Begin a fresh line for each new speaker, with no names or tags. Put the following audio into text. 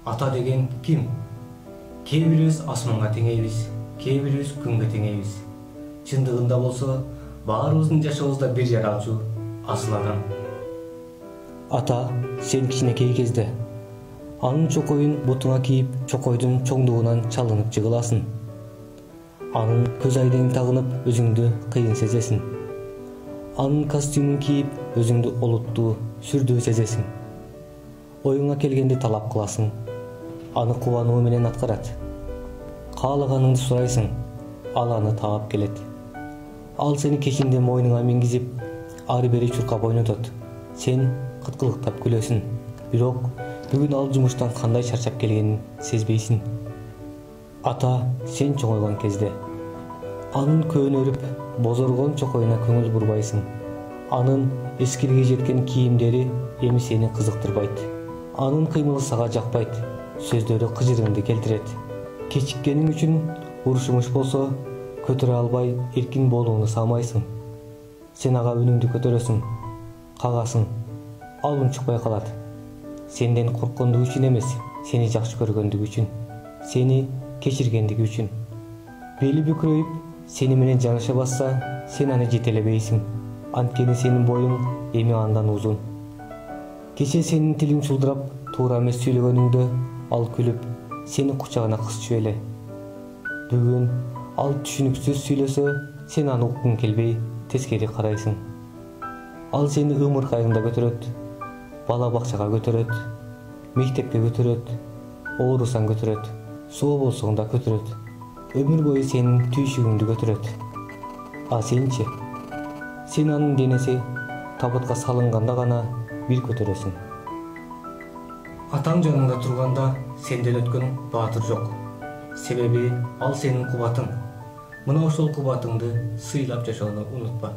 Ата деген ким? Кээ бирибиз асманга теңейбиз, кээ бирибиз күнгө теңейбиз. Чындыгында болсо, баарыбыздын жашообузда бир жаралчу асыл адам.
Ата, сен кичинекей кезде анын чокоюн бутуңа кийип, чокойдун чоңдугунан чалынып жыгыласың. Анын көз айдыгын тагынып, өзүңдү кыйын сезесиң. Анын костюмун кийип, өзүңдү олуттуу, сүрдүү сезесиң. Оюңа келгенди талап кыласың. Аны кубануу менен аткарат. Каалаганыңды сурайсың, ал аны таап келет. Ал сени кечинде мойнуңа мингизип, ары бери чуркап ойнотот. Сен кыткылыктап күлөсүң. Бирок бүгүн ал жумуштан кандай чарчап келгенин сезбейсиң. Ата, сен чоңойгон кезде анын көөнөрүп, бозоргон чокоюна көңүл бурбайсың. Анын эскилиги жеткен кийимдери эми сени кызыктырбайт. Анын кыймылы сага жакпайт, сөздөрү кыжырыңды келтирет. Кечиккениң үчүн урушумуш болсо, көтөрө албай эркин болууну саамайсың. Сен ага үнүңдү көтөрөсүң, кагасың. Ал унчукпай калат. Сенден корккондугу үчүн эмес, сени жакшы көргөндүгү үчүн, сени кечиргендиги үчүн. Бели бүкүрөйүп, сени менен жаныша басса, сен аны жетелебейсиң. Анткени сенин боюң эми андан узун. Кече сенин тилиң чулдурап, туура эмес сүйлөгөнүңдө ал күлүп, сени кучагына кысчу эле. Бүгүн ал түшүнүксүз сүйлөсө, сен аны уккуң келбей, тескери карайсың. Ал сени ымыркайыңда көтөрөт, бала бакчага көтөрөт, мектепке көтөрөт, оорусаң көтөрөт, соо болсоң да көтөрөт. Өмүр бою сенин түйшүгүңдү көтөрөт. А сенчи? Сен анын денеси табытка салынганда гана бир көтөрөсүң.
Атаң жаныңда турганда сенден өткөн баатыр жок. Себеби ал сенин кубатың. Мына ошол кубатыңды сыйлап жашоону унутпа.